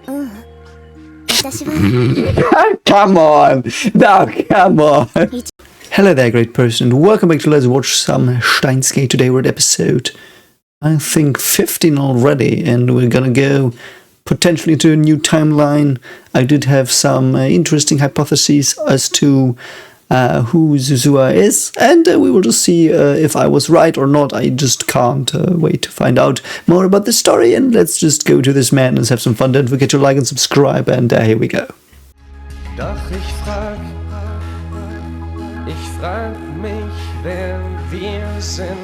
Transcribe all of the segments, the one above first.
Come on! No, come on! Hello there, great person. Welcome back to Let's Watch Some SteinsGate. Today we're at episode, I think, 15 already, and we're gonna go potentially into a new timeline. I did have some interesting hypotheses as to who Suzuha is, and we will just see if I was right or not. I just can't wait to find out more about the story, and let's just go to this man and have some fun. Don't forget to like and subscribe, and here we go. Doch ich frag mich, wer wir sind.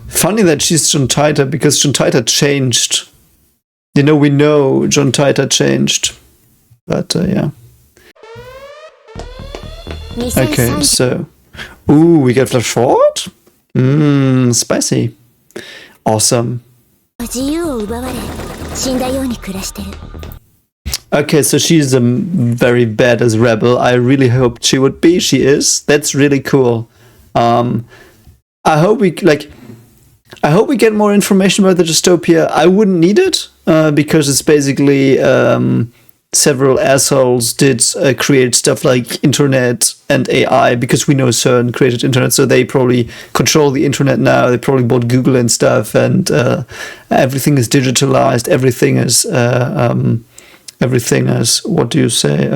Funny that she's John Titor, because John Titor changed. You know, we know John Titor changed. But, yeah. Okay, so... Ooh, we get flash forward? Mmm, spicy. Awesome. Okay, so she's a very badass rebel. I really hoped she would be. She is. That's really cool. I hope we get more information about the dystopia. I wouldn't need it because it's basically several assholes did create stuff like internet and AI, because we know CERN created internet, so they probably control the internet now. They probably bought Google and stuff, and everything is digitalized. Everything is, what do you say,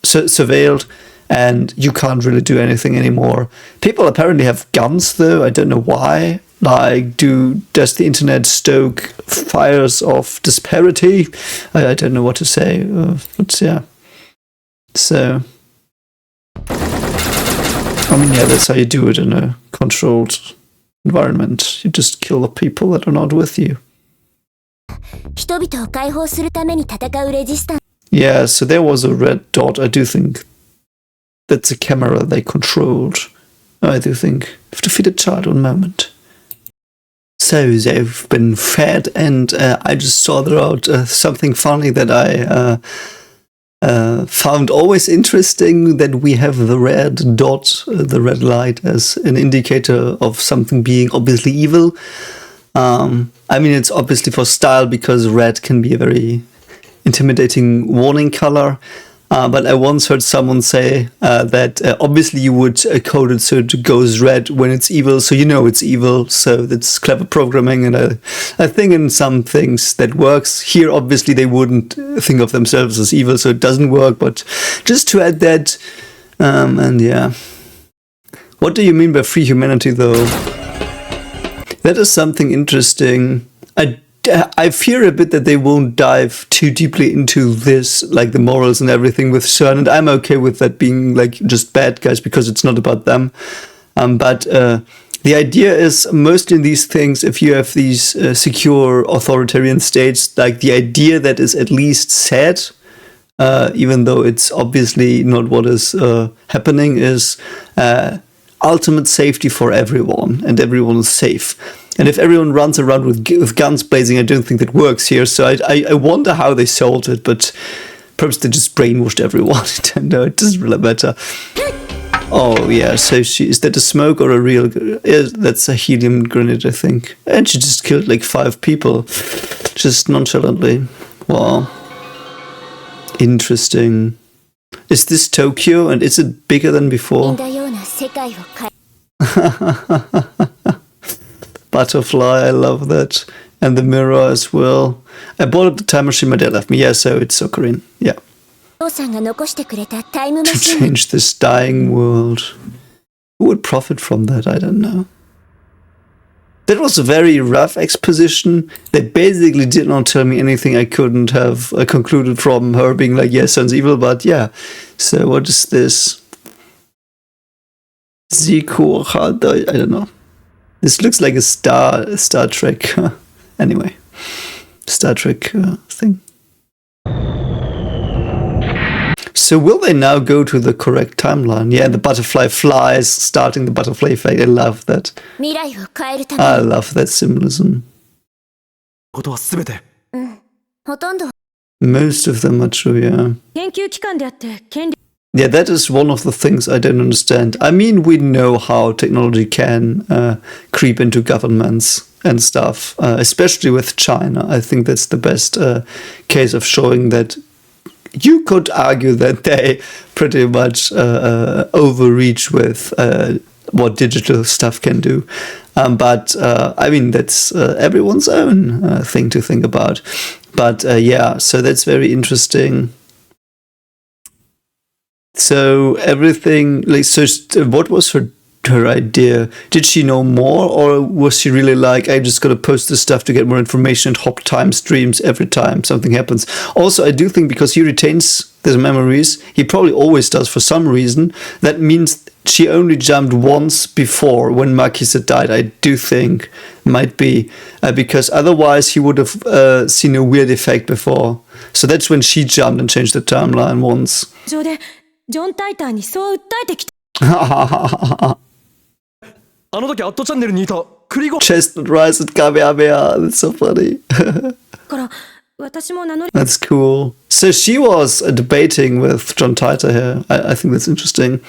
surveilled, and you can't really do anything anymore. People apparently have guns, though. I don't know why. Like, does the internet stoke fires of disparity? I don't know what to say. But yeah. So, I mean, yeah, that's how you do it in a controlled environment. You just kill the people that are not with you. Yeah, so there was a red dot. I do think that's a camera they controlled. I do think. I've defeated a child. One moment. So they've been fed, and I just saw out something funny that I found always interesting, that we have the red dot, the red light, as an indicator of something being obviously evil. I mean, it's obviously for style, because red can be a very intimidating warning color. But I once heard someone say that obviously you would code it so it goes red when it's evil, so you know it's evil. So that's clever programming, and I think in some things that works. Here, obviously, they wouldn't think of themselves as evil, so it doesn't work. But just to add that, and yeah. What do you mean by free humanity, though? That is something interesting. I fear a bit that they won't dive too deeply into this, like the morals and everything with CERN, and I'm okay with that being like just bad guys, because it's not about them. But the idea is, mostly in these things, if you have these secure authoritarian states, like the idea that is at least said, even though it's obviously not what is happening, is ultimate safety for everyone, and everyone is safe. And if everyone runs around with guns blazing, I don't think that works here. So I wonder how they solved it, but perhaps they just brainwashed everyone. I don't know, it doesn't really matter. Oh yeah, so is that a smoke or a real... Yeah, that's a helium grenade, I think. And she just killed like 5 people, just nonchalantly. Wow. Interesting. Is this Tokyo, and is it bigger than before? Butterfly, I love that. And the mirror as well. I bought the time machine my dad left me. Yeah, so it's Ocarina. Yeah. To change this dying world. Who would profit from that? I don't know. That was a very rough exposition. They basically did not tell me anything I couldn't have concluded from her being like, yeah, sounds evil, but yeah. So what is this? Zico, I don't know. This looks like a Star Trek. Anyway, Star Trek thing. So will they now go to the correct timeline? Yeah, the butterfly flies, starting the butterfly effect. I love that. 未来を変えるため I love that symbolism. ことは全てほとんど Most of them are true, yeah. 研究機関であって権利 Yeah, that is one of the things I don't understand. I mean, we know how technology can creep into governments and stuff, especially with China. I think that's the best case of showing that you could argue that they pretty much overreach with what digital stuff can do. But I mean, that's everyone's own thing to think about. But yeah, so that's very interesting. So everything, like, so what was her idea? Did she know more, or was she really like, I just gotta post this stuff to get more information and hop time streams every time something happens? Also, I do think because he retains the memories, he probably always does for some reason. That means she only jumped once before when Marquise died. I do think might be because otherwise he would have seen a weird effect before. So that's when she jumped and changed the timeline once. 上でジョン・タイターにそう訴えてきた あの時アットチャンネルにいたクリゴ Chestnut Rise and Kamehameha. That's so funny. から私も名乗り That's cool. So she was debating with John Titor here. I think that's interesting.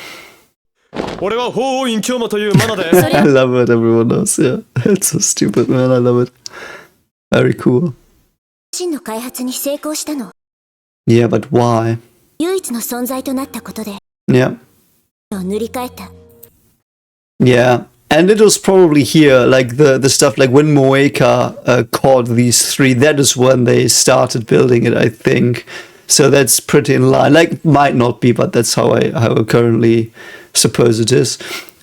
俺は法王院京馬というマナで I love it. Everyone knows. Yeah, it's so stupid, man. I love it. Very cool. 真の開発に成功したの Yeah, but why? 唯一の存在となったことで Yeah. 塗り替えた Yeah. And it was probably here, like the stuff like when Moeka caught these three, that is when they started building it, I think. So that's pretty in line. Like, might not be, but that's how I currently suppose it is.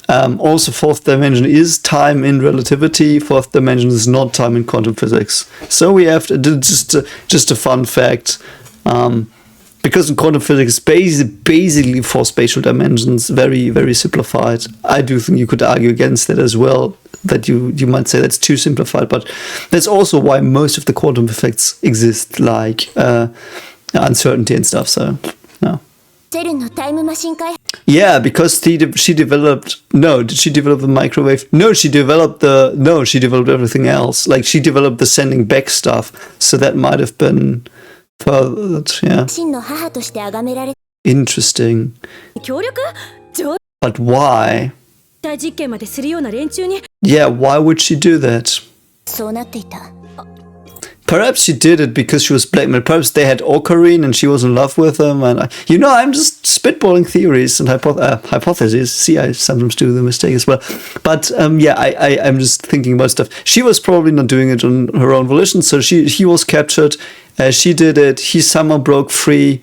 Also, fourth dimension is time in relativity. Fourth dimension is not time in quantum physics. So we have to, just a fun fact. Because in quantum physics, basically for spatial dimensions, very, very simplified. I do think you could argue against that as well, that you might say that's too simplified, but that's also why most of the quantum effects exist, like uncertainty and stuff, so, no. セルンのタイムマシン開発 Yeah, because she developed... No, did she develop the microwave? No, she developed everything else. Like, she developed the sending back stuff, so that might have been... furthered, yeah. 真の母として崇められ Interesting. 協力状 But why? 態実験までするような連中に Yeah, why would she do that? そうなっていた Perhaps she did it because she was blackmailed. Perhaps they had Ocarine and she was in love with him. And I'm just spitballing theories and hypotheses. See, I sometimes do the mistake as well. But yeah, I'm just thinking about stuff. She was probably not doing it on her own volition. So he was captured. She did it. He somehow broke free.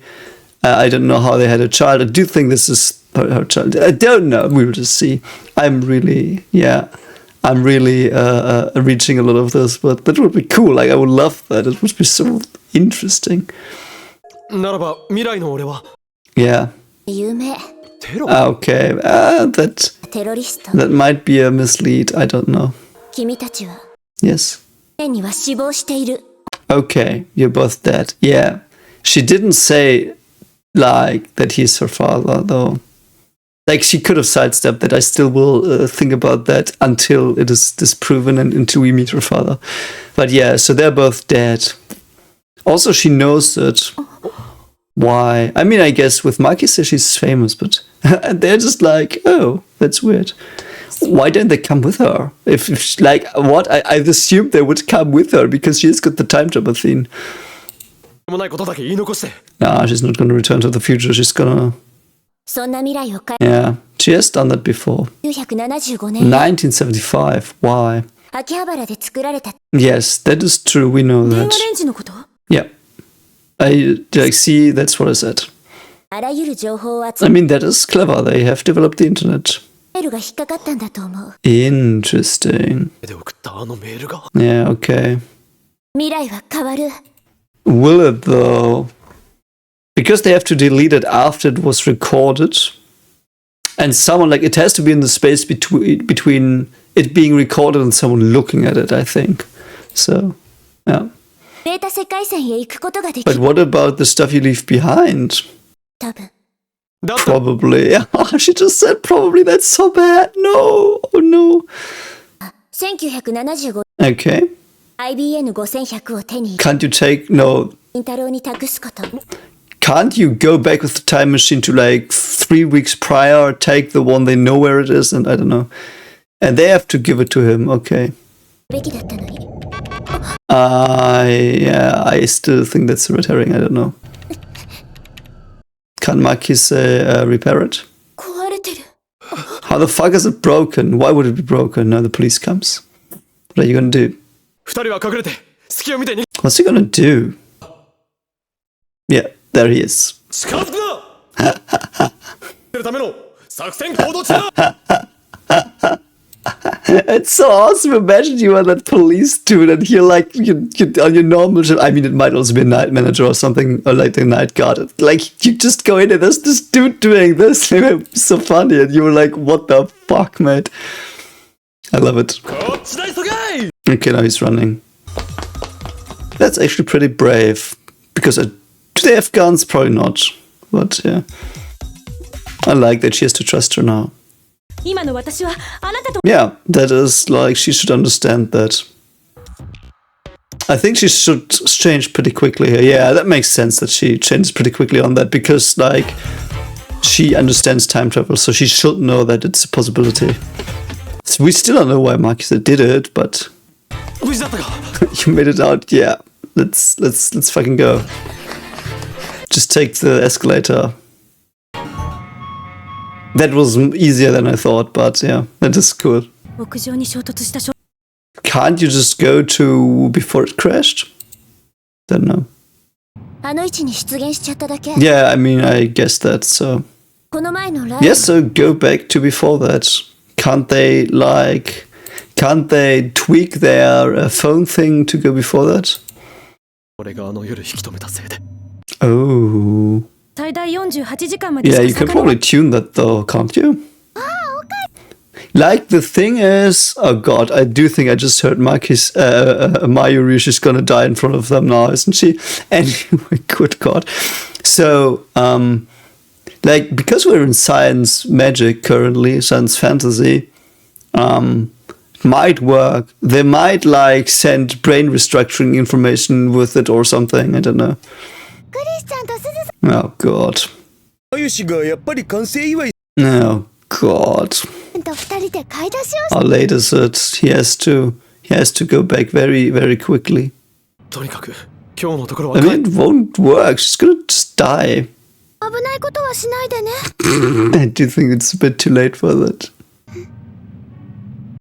I don't know how they had a child. I do think this is her child. I don't know. We will just see. I'm really reaching a lot of this, but that would be cool. Like, I would love that. It would be so interesting. ならば未来の俺は Yeah. 有名 テロ Okay. That テロリスト that might be a mislead. I don't know. 君たちは Yes. 天には死亡している Okay. You're both dead. Yeah. She didn't say like that he's her father, though. Like, she could have sidestepped that. I still will think about that until it is disproven and until we meet her father. But yeah, so they're both dead. Also, she knows it. Why? I mean, I guess with Marquise, she's famous, but they're just like, oh, that's weird. Why don't they come with her? If like, what? I've assumed they would come with her because she's got the time travel theme. もないことだけ言い残して Nah, she's not gonna return to the future. She's gonna... そんな未来を変え Yeah, she has done that before. 1975年 1975. Why? 秋葉原で作られた Yes, that is true. We know 電話 that. レンジのこと Yeah. See, that's what I said. あらゆる情報を I 集め mean, that is clever. They have developed the internet. メールが引っかかったんだと思う Interesting. で送ったあのメールが Yeah, okay. 未来は変わる Will it, though? Because they have to delete it after it was recorded. And someone, like, it has to be in the space between it being recorded and someone looking at it, I think. So, yeah. データ世界線へ行くことができ But る what about the stuff you leave behind? 多分だった Probably. She just said probably. That's so bad. No. Oh no. 1975 Okay. IBN5100 を手に入れ Can't you take... No. 金太郎に託すこと Can't you go back with the time machine to like 3 weeks prior, take the one they know where it is, and I don't know. And they have to give it to him. Okay. べきだったのに Yeah, I still think that's a red herring. I don't know. Can Marquis repair it? 壊れてる How the fuck is it broken? Why would it be broken? Now the police comes. What are you gonna do? 二人は隠れて隙を見てに What's he gonna do? Yeah, there he is. 近づくな出るための作戦行動中だ It's so awesome. Imagine you are that police dude and you're like, you on your normal shift. I mean, it might also be a night manager or something, or like the night guard. Like, you just go in and there's this dude doing this. It's so funny. And you were like, what the fuck, mate? I love it. こっちだ急げ Okay, now he's running. That's actually pretty brave. Because do they have guns? Probably not. But yeah. I like that she has to trust her now. 今の私はあなたと Yeah, that is like, she should understand that. I think she should change pretty quickly here. Yeah, that makes sense that she changes pretty quickly on that because, like, she understands time travel, so she should know that it's a possibility. So we still don't know why Marquis did it, but 無事だったか you made it out. Yeah, let's fucking go. Just take the escalator. That was easier than I thought, but yeah, that is cool. 屋上に衝突した衝 Can't you just go to before it crashed? Don't know. あの位置に出現しちゃっただけ Yeah, I mean, I guess that, so. この前のライ Yes, so go back to before that. Can't they tweak their phone thing to go before that? 俺があの夜引き止めたせいで Oh. 最大48時間まで Yeah, し you か can 遡 probably tune that though, can't you? Like, the thing is, oh god, I do think I just heard Marquis, Mayuri, she's gonna die in front of them now, isn't she? Anyway, good god. So, like, because we're in science magic currently, science fantasy, it might work. They might, like, send brain restructuring information with it or something, I don't know. クリスチャンとすずさ Oh god. あゆしがやっぱり完成祝い Oh god. んと二人で買い出しを How late is it? He has to go back very, very quickly. とにかく今日のところは I mean, it won't work. She's gonna just die. 危ないことはしないでね I do think it's a bit too late for that.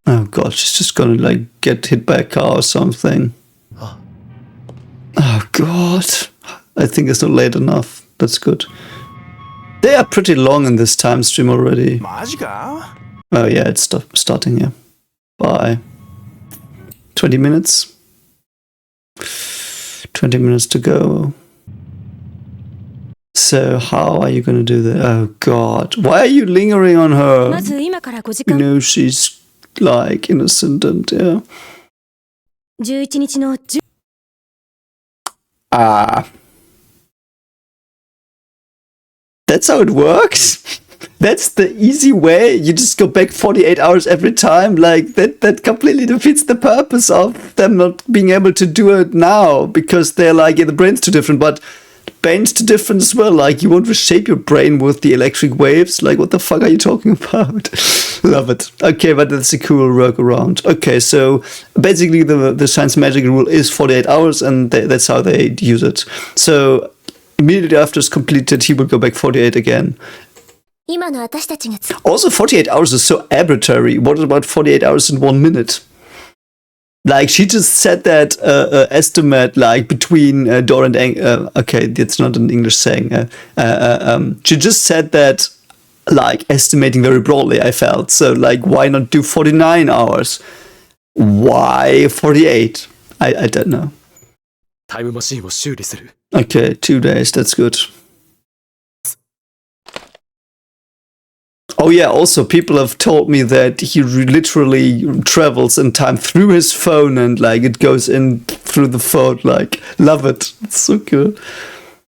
Oh god, she's just gonna like get hit by a car or something. Oh god. I think it's not late enough. That's good. They are pretty long in this time stream already. マジか Oh yeah, it's starting here. Bye. 20 minutes. 20 minutes to go. So how are you gonna do that? Oh god. Why are you lingering on ま her? ず今から5時 You 間 know she's like innocent and yeah. 11日の10 Ah. That's how it works? That's the easy way? You just go back 48 hours every time? Like, that completely defeats the purpose of them not being able to do it now, because they're like, yeah, the brain's too different, but brain's too different as well. Like, you won't reshape your brain with the electric waves. Like, what the fuck are you talking about? Love it. Okay, but that's a cool workaround. Okay, so basically the science magic rule is 48 hours, and that's how they use it. So immediately after it's completed, he will go back 48 again. 今の私たちがつ Also, 48 hours is so arbitrary. What about 48 hours in 1 minute? Like, she just said that estimate, like, between door and okay, that's not an English saying. She just said that, like, estimating very broadly, I felt. So, like, why not do 49 hours? Why 48? I don't know. タイムマシンを修理する Okay, 2 days, that's good. Oh yeah, also people have told me that he literally travels in time through his phone and like it goes in through the phone, like, love it. It's so cool.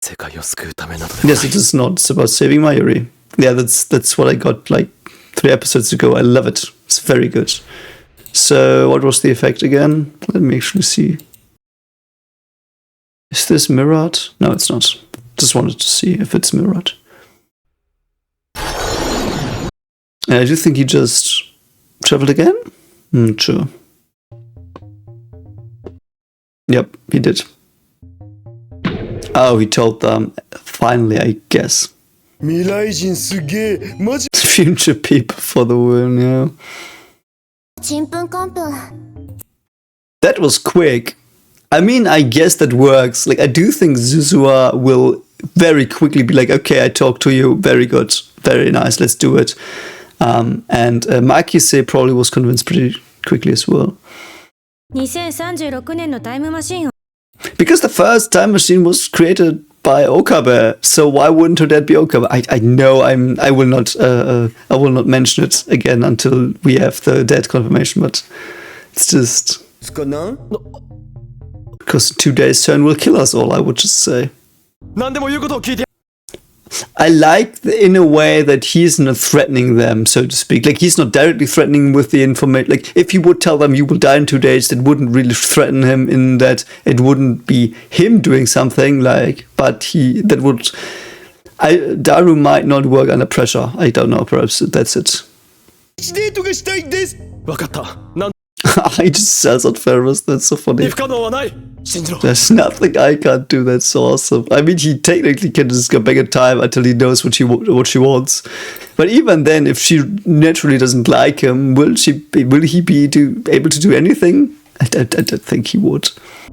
世界を救うためなどで Yes, it is not. It's about saving Mayuri. Yeah, that's what I got like 3 episodes ago. I love it. It's very good. So, what was the effect again? Let me actually see. Is this mirrored? No, it's not. Just wanted to see if it's mirrored. I do think he just traveled again? Sure. Yep, he did. Oh, he told them. Finally, I guess. 未来人すげえマジ Future people for the win, yeah. ちんぷんかんぷん That was quick. I mean, I guess that works. Like, I do think Suzuha will very quickly be like, okay, I talked to you. Very good. Very nice. Let's do it. And Makise probably was convinced pretty quickly as well. 2036年のタイムマシーンを Because the first time machine was created by Okabe, so why wouldn't her dad be Okabe? I know I will not mention it again until we have the dead confirmation, but it's just すかな because in 2 days turn will kill us all, I would just say. 何でも言うことを聞いて I like in a way that he's not threatening them, so to speak. Like, he's not directly threatening with the information. Like, if he would tell them you will die in 2 days, that wouldn't really threaten him in that it wouldn't be him doing something, like, but that would... Daru might not work under pressure. I don't know, perhaps that's it. デートがしたいです分かったなん I just says at Ferris, that's so funny. 不可能はない信じろ There's nothing I can't do, that's so awesome. I mean, he technically can just go back in time until he knows what she wants. But even then, if she naturally doesn't like him, will he be able to do anything? I don't think he would.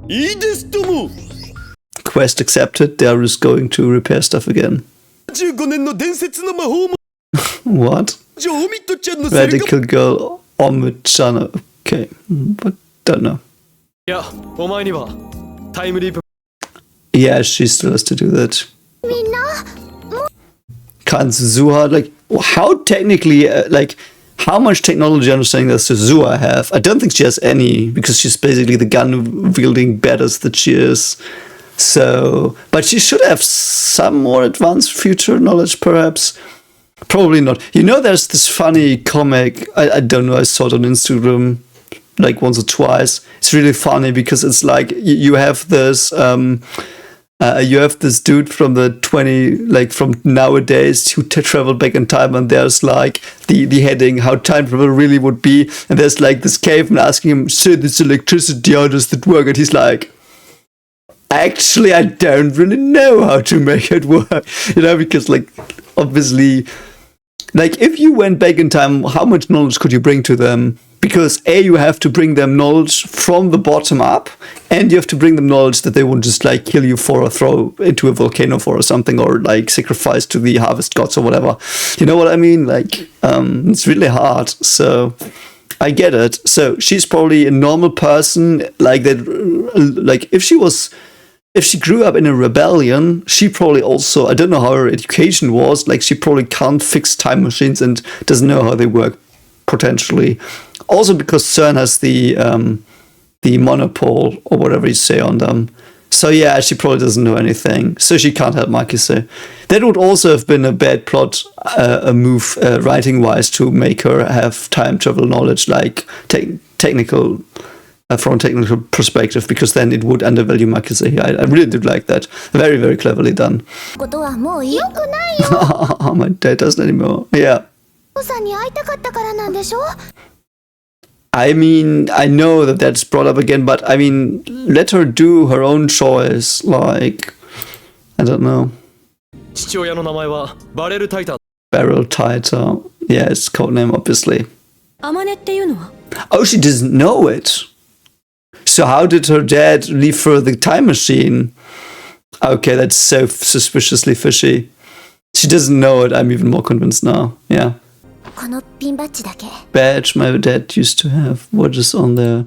いいですとも Quest accepted, Daru is going to repair stuff again. 15年の伝説の魔法も What? ジョーミットちゃんのセリカ Radical girl, Omid-chan. Okay, but don't know. いやお前にはタイムリープ Yeah, she still has to do that. みんな Can Suzuha, like, how technically, like, how much technology understanding does Suzuha have? I don't think she has any, because she's basically the gun-wielding badass that she is. So, but she should have some more advanced future knowledge, perhaps. Probably not. You know, there's this funny comic, I don't know, I saw it on Instagram, like once or twice. It's really funny because it's like you have this dude from from nowadays who traveled back in time, and there's like the heading how time travel really would be, and there's like this caveman asking him, so this electricity, how does that work? And he's like, actually, I don't really know how to make it work, you know, because like obviously, like if you went back in time, how much knowledge could you bring to them? Because you have to bring them knowledge from the bottom up, and you have to bring them knowledge that they won't just like kill you for or throw into a volcano for or something, or like sacrifice to the harvest gods or whatever. You know what I mean? Like, it's really hard. So I get it. So she's probably a normal person, like that. Like if she grew up in a rebellion, she probably also, I don't know how her education was, like she probably can't fix time machines and doesn't know how they work potentially. Also because CERN has the monopole or whatever you say on them. So yeah, she probably doesn't know anything. So she can't help Makise. That would also have been a bad plot, a move writing-wise to make her have time travel knowledge, like technical, from a technical perspective, because then it would undervalue Makise. I really did like that. Very, very cleverly done. ことはもういいよくないよ My dad doesn't anymore. Yeah. お父さんに会いたかったからなんでしょ I mean, I know that that's brought up again, but I mean, let her do her own choice. Like, I don't know. 父親の名前はバレルタイタン Barrel Tighter. Yeah, it's codename, obviously. アマネっていうのは Oh, she doesn't know it. So how did her dad leave her the time machine? Okay, that's so suspiciously fishy. She doesn't know it. I'm even more convinced now. Yeah. このピンバッジだけ Badge my dad used to have. What is on there?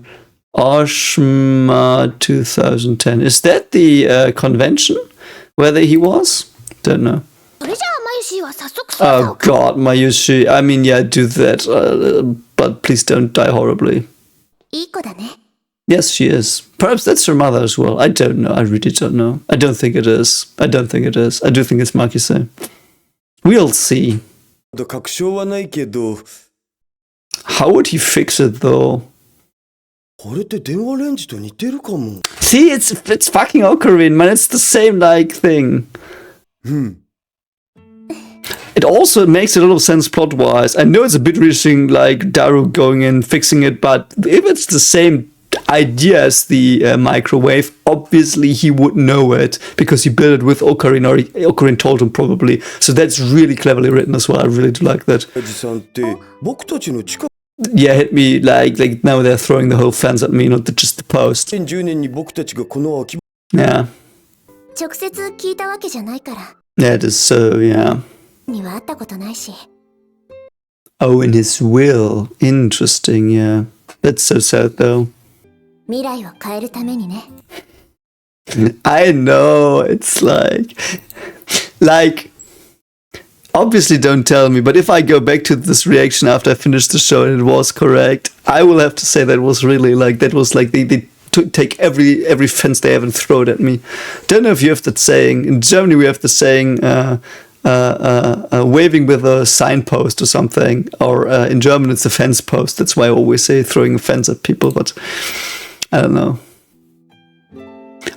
Oshma 2010. Is that the convention where he was? Don't know. それじゃあマユシーは早速捜査 Oh を god, Mayushi. I mean, yeah, do that. But please don't die horribly. いい子だね Yes, she is. Perhaps that's her mother as well. I don't know. I really don't know. I don't think it is. I don't think it is. I do think it's Makise. We'll see. 確証はないけど、 How would he fix it though? これって電話レンジと似てるかも。 See, it's fucking Ocarina, man. It's the same like thing. It also makes a little sense plot-wise. I know it's a bit reaching, like Daru going in fixing it, but if it's the same idea as the microwave, obviously he would know it because he built it with Ocarina, or Ocarina told him probably. So that's really cleverly written as well. I really do like that. おじさんって僕たちの近く Yeah, hit me like now they're throwing the whole fence at me, not just the post. 2010年に僕たちがこの秋 Yeah, 直接聞いたわけじゃないから yeah, it is so, yeah. には会ったことないし Oh, in his will. Interesting, yeah. That's so sad though. 未来を変えるためにね I know, it's like, obviously don't tell me, but if I go back to this reaction after I finished the show and it was correct, I will have to say that was really like, that was like they take every fence they have and throw it at me. Don't know if you have that saying. In Germany we have the saying, waving with a signpost or something, or in German it's a fence post. That's why I always say throwing a fence at people, but I don't know.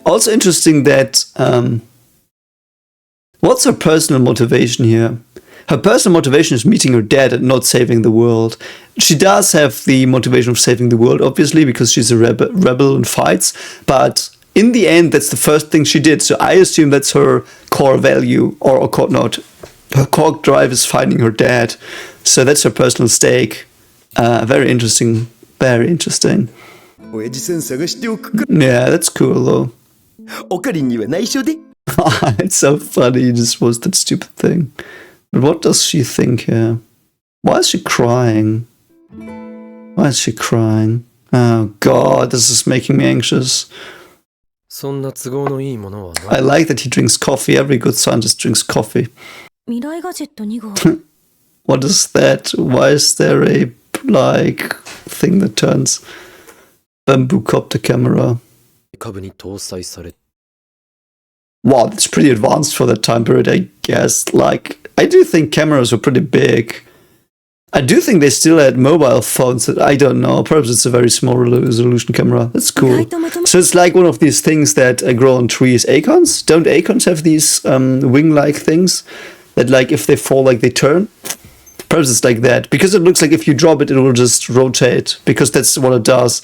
Also interesting that what's her personal motivation here? Her personal motivation is meeting her dad and not saving the world. She does have the motivation of saving the world, obviously, because she's a rebel and fights, but in the end, that's the first thing she did. So I assume that's her core value, or core not. Her core drive is finding her dad. So that's her personal stake. Very interesting. Very interesting. 親父さん探しておくか Yeah, that's cool though. オカリンには内緒で It's so funny. He just was that stupid thing. But what does she think here? Why is she crying? Why is she crying? Oh god, this is making me anxious. そんな都合のいいものは I like that he drinks coffee. Every good scientist drinks coffee. 未来ガジェット2号 What is that? Why is there a, like, thing that turns bamboo copter camera? 株に搭載され Wow, that's pretty advanced for that time period, I guess. Like, I do think cameras were pretty big. I do think they still had mobile phones that I don't know. Perhaps it's a very small resolution camera. That's cool. So it's like one of these things that grow on trees. Acorns? Don't acorns have these wing-like things that, like, if they fall, like, they turn? Perhaps it's like that. Because it looks like if you drop it, it will just rotate. Because that's what it does.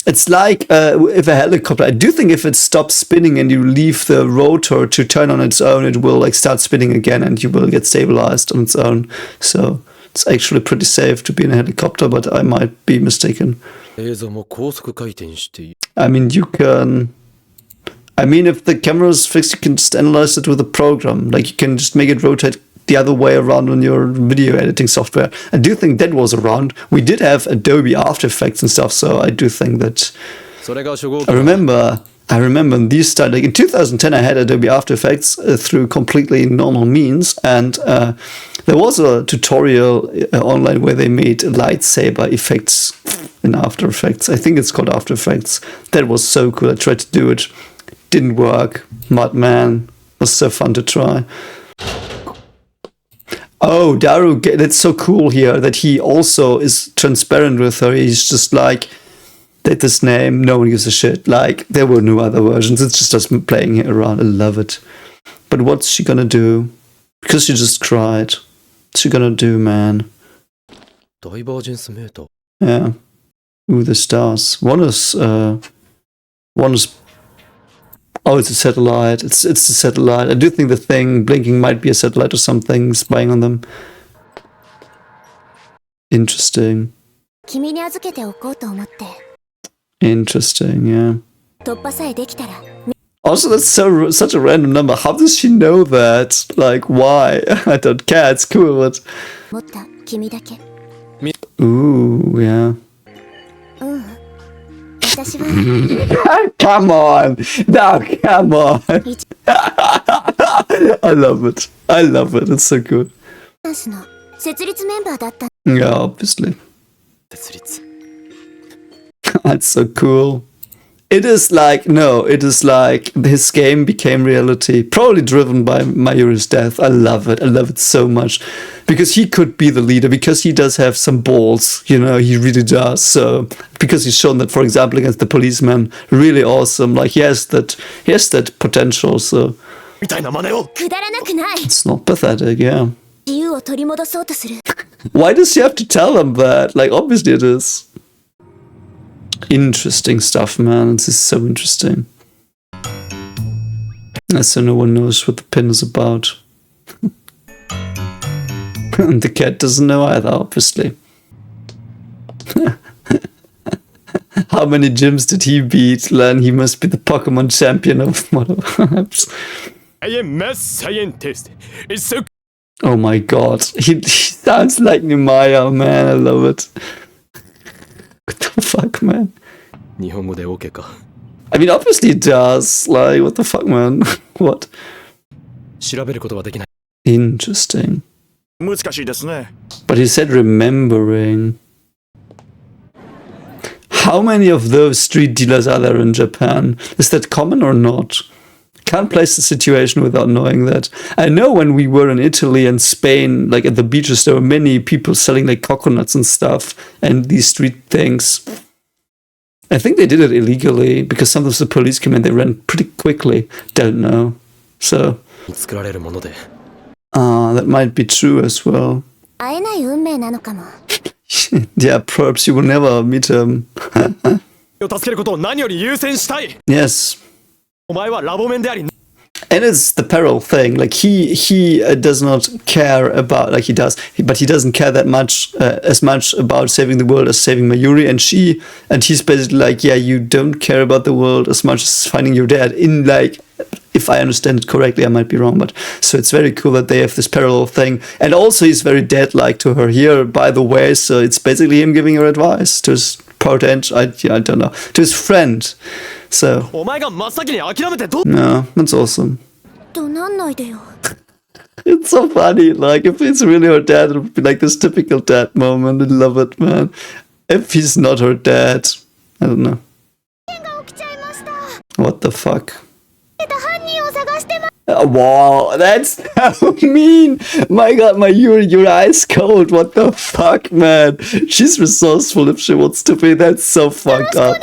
It's like if a helicopter, I do think if it stops spinning and you leave the rotor to turn on its own, it will like start spinning again and you will get stabilized on its own. So it's actually pretty safe to be in a helicopter, but I might be mistaken. 映像も高速回転している I mean, you can... I mean, if the camera is fixed, you can just analyze it with a program. Like, you can just make it rotate the other way around on your video editing software. I do think that was around. We did have Adobe After Effects and stuff, so I do think that... それが初号機 I remember in these times, like in 2010, I had Adobe After Effects through completely normal means, and there was a tutorial online where they made lightsaber effects in After Effects. I think it's called After Effects. That was so cool. I tried to do it. Didn't work. But man, it was so fun to try. Oh, Daru, that's so cool here that he also is transparent with her. He's just like, that this name, no one gives a shit. Like, there were no other versions. It's just us playing it around. I love it. But what's she gonna do? Because she just cried. What's she gonna do, man? ダイバージェンスメーター Yeah. Ooh, the stars. One is, oh, it's a satellite. It's a satellite. I do think the thing blinking might be a satellite or something spying on them. Interesting. 君に預けておこうと思って Interesting, yeah. 突破さえできたら Also, that's such a random number. How does she know that? Like, why? I don't care. It's cool, but... 持った君だけ Ooh, yeah. うん私は Come on! No, come on! I love it. I love it. It's so good. ダンスの設立メンバーだった Yeah, obviously. 設立 That's so cool. It is like his game became reality, probably driven by Mayuri's death. I love it so much, because he could be the leader, because he does have some balls, he really does. So because he's shown that, for example, against the policeman, really awesome. Like he has that potential. So みたいな真似を。くだらなくない。 it's not pathetic, yeah. 自由を取り戻そうとする。 Why does she have to tell them that? Like, obviously it is. Interesting stuff, man. This is so interesting. So no one knows what the pin is about. And the cat doesn't know either, obviously. How many gyms did he beat? Len, he must be the Pokemon champion of apps. I am math scientist. It's so Oh my god. He sounds like Nimaya, man. I love it. What the fuck, man? 日本語で OK か。 I mean, obviously it does. Like, what the fuck, man? What? 調べることはできない。 Interesting. 難しいですね。 But he said remembering. How many of those street dealers are there in Japan? Is that common or not? Can't place the situation without knowing that. I know when we were in Italy and Spain, like at the beaches, there were many people selling like coconuts and stuff and these street things. I think they did it illegally because sometimes the police came and they ran pretty quickly. Don't know. So, 作られるもので。 that might be true as well. 会えない運命なのかも。 Yeah, perhaps you will never meet him. 助けることを何より優先したい。 Yes. お前はラボメンであり。 And it's the peril thing. Like he does not care about, like he does, but he doesn't care that much as much about saving the world as saving Mayuri. And he's basically like, yeah, you don't care about the world as much as finding your dad. In like, if I understand it correctly, I might be wrong, but so it's very cool that they have this parallel thing. And also he's very dad-like to her here, by the way. So it's basically him giving her advice to his protege, I don't know, to his friend. So お前が真っ先に諦めてどう。 no, that's awesome. 怒鳴んないでよ。 It's so funny. Like, if it's really her dad, it would be like this typical dad moment. I love it, man. If he's not her dad, I don't know. What the fuck? Wow, that's so mean. My god, Mayuri, you're ice cold. What the fuck, man? She's resourceful if she wants to be. That's so fucked up.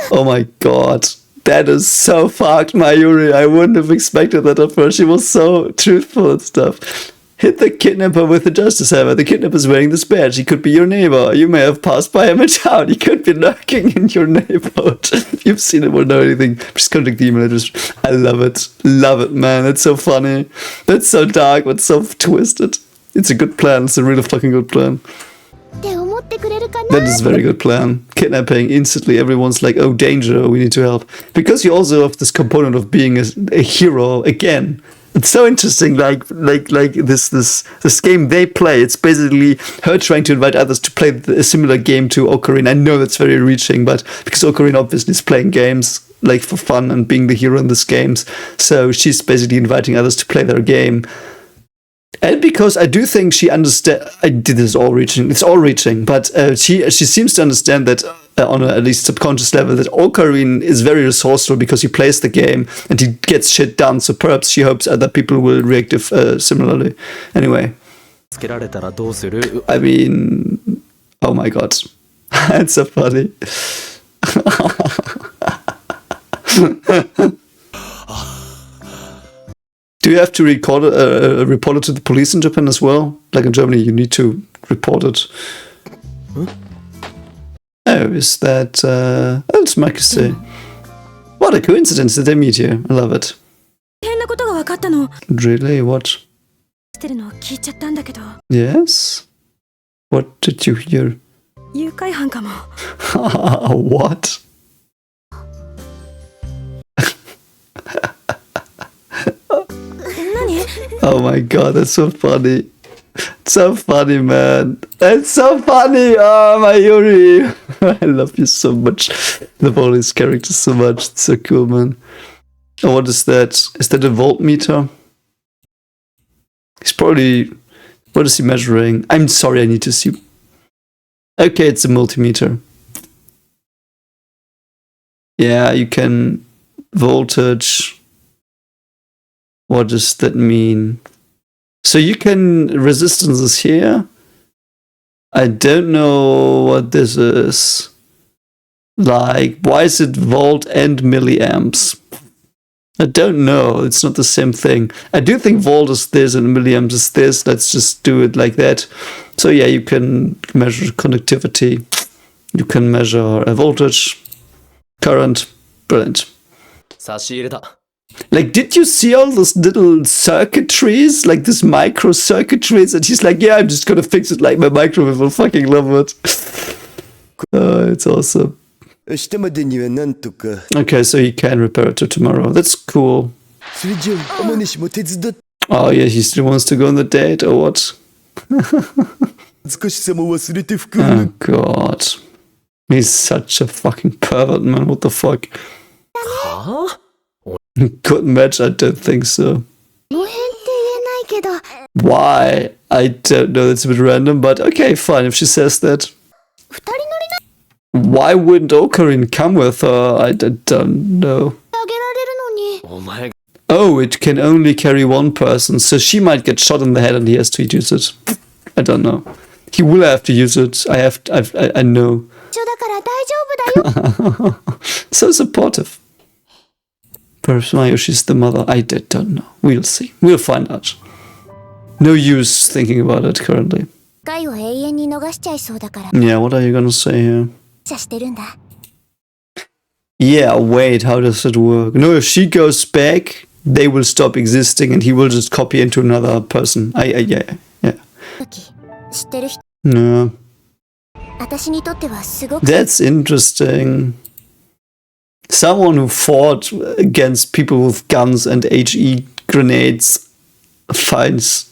Oh my god. That is so fucked, Mayuri. I wouldn't have expected that at first. She was so truthful and stuff. Hit the kidnapper with the justice hammer. The kidnapper's wearing this badge. He could be your neighbor. You may have passed by him in town. He could be lurking in your neighborhood. If you've seen him or know anything, please contact the email address. I love it. Love it, man. That's so funny. That's so dark, but so twisted. It's a good plan. It's a really fucking good plan. って思ってくれるかな。 That is a very good plan. Kidnapping instantly. Everyone's like, "Oh, danger! We need to help." Because you also have this component of being a hero again. It's so interesting. Like this game they play. It's basically her trying to invite others to play a similar game to Ocarina. I know that's very reaching, but because Ocarina obviously is playing games like for fun and being the hero in these games, so she's basically inviting others to play their game. And because I do think she understands, I did this all reaching. It's all reaching, but she seems to understand that on a at least subconscious level that Ocarina is very resourceful because he plays the game and he gets shit done. So perhaps she hopes other people will react similarly. Anyway, つけられたらどうする。 I mean, oh my god, that's so funny. Do you have to report it to the police in Japan as well? Like in Germany, you need to report it. Huh? Oh, is that... that's Makise. What a coincidence that they meet here. I love it. 変なことが分かったの。 Really? What? してるのを聞いちゃったんだけど、 Yes? What did you hear? 誘拐犯かも。 What? Oh my god, that's so funny. So funny, man. That's so funny. Oh, Mayuri. I love you so much. Love all these characters so much. It's so cool, man. Oh, what is that? Is that a voltmeter? He's probably... What is he measuring? I'm sorry, I need to see. Okay, it's a multimeter. Yeah, you can voltage. What does that mean? So you can resistances here. I don't know what this is. Like, why is it volt and milliamps? I don't know. It's not the same thing. I do think volt is this and milliamps is this. Let's just do it like that. So yeah, you can measure conductivity. You can measure a voltage, current. Brilliant. 差し入れた Like, did you see all those little circuitries? Like, this micro circuitries? And he's like, yeah, I'm just gonna fix it like my microwave. I fucking love it. It's awesome. 明日までにはなんとか。 Okay, so he can repair it to tomorrow. That's cool. それじゃあ、天主も手伝って。 Oh, yeah, he still wants to go on the date, or what? 恥ずかしさも忘れて服を Oh, God. He's such a fucking pervert, man. What the fuck? は Good match? I don't think so. この辺って言えないけど、 Why? I don't know. That's a bit random, but okay, fine if she says that. 二人乗り Why wouldn't Ocarina come with her? I don't know. あげられるのに。お前が Oh, it can only carry one person, so she might get shot in the head and he has to use it. I don't know. He will have to use it. I know. 一緒だから大丈夫だよ。 So supportive. Perhaps Mayoshi's the mother. I don't know. We'll see. We'll find out. No use thinking about it currently. 回を永遠に逃しちゃいそうだから Yeah, what are you gonna say here? 感謝してるんだ。 Yeah, wait, how does it work? No, if she goes back, they will stop existing and he will just copy into another person. Yeah. 時知ってる人、 No. 私にとってはすごく That's interesting. Someone who fought against people with guns and HE grenades finds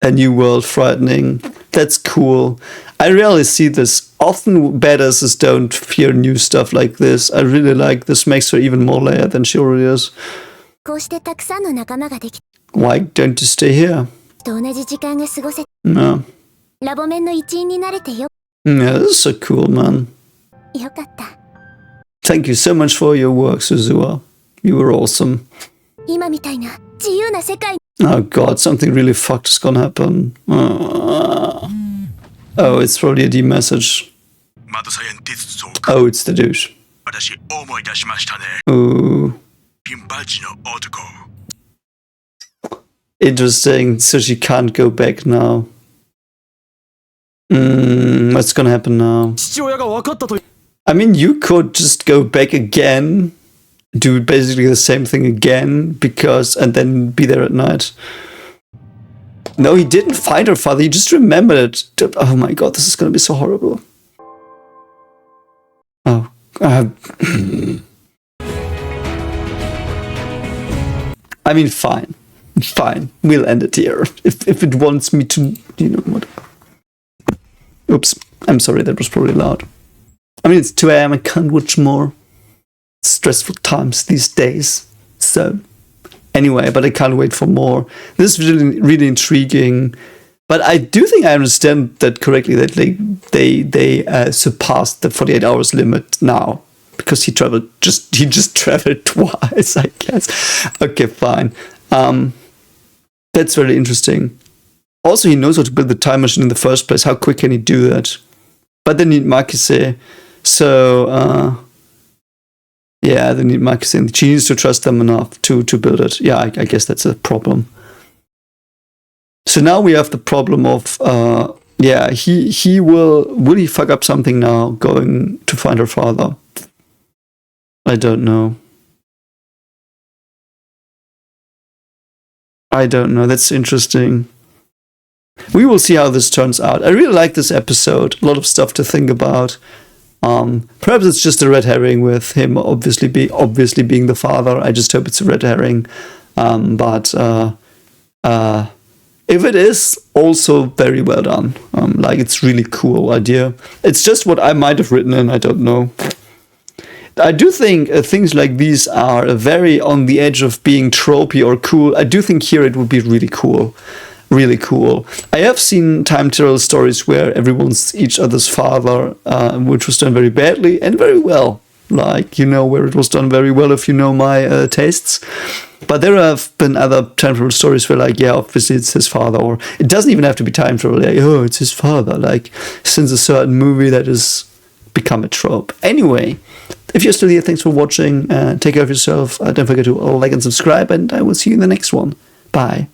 a new world frightening. That's cool. I rarely see this. Often badasses don't fear new stuff like this. I really like this. Makes her even more layered than she already is. こうしてたくさんの仲間ができ Why don't you stay here? と同じ時間が過ごせ No. ラボ面の一員になれてよ Yeah, this is so cool, man. よかった。 Thank you so much for your work, Suzuha. You were awesome. 今みたいな自由な世界 Oh god, something really fucked is gonna happen. Oh, it's probably a D message. マドサイエンティスト Oh, it's the douche. 私思い出しましたね Ooh. ピンバッジの男 Interesting. So she can't go back now. What's gonna happen now? 父親が分かったと I mean, you could just go back again, do basically the same thing again, and then be there at night. No, he didn't find her father, he just remembered it. Oh my god, this is gonna be so horrible. Oh. I mean, fine. Fine. We'll end it here. If it wants me to, whatever. Oops. I'm sorry, that was probably loud. I mean, it's 2 a.m. I can't watch more. Stressful times these days. So, anyway, but I can't wait for more. This is really, really intriguing. But I do think I understand that correctly, that they surpassed the 48 hours limit now. Because he just traveled twice, I guess. Okay, fine. That's very interesting. Also, he knows how to build the time machine in the first place. How quick can he do that? But they need Makise. So, yeah, they need Makise. And she needs to trust them enough to build it. Yeah, I guess that's a problem. So now we have the problem of, yeah, will he fuck up something now going to find her father? I don't know. I don't know. That's interesting. We will see how this turns out. I really like this episode. A lot of stuff to think about. Perhaps it's just a red herring with him obviously being the father. I just hope it's a red herring. But if it is, also very well done. Like, it's really cool idea. It's just what I might have written in. I don't know. I do think things like these are very on the edge of being tropey or cool. I do think here it would be really cool. Really cool. I have seen time travel stories where everyone's each other's father, which was done very badly and very well. like, where it was done very well if you know my tastes. But there have been other time travel stories where, like, yeah, obviously it's his father, or it doesn't even have to be time travel. Like, oh, it's his father. Like, since a certain movie that has become a trope. Anyway, if you're still here, thanks for watching. Take care of yourself. Don't forget to like and subscribe, and I will see you in the next one. Bye.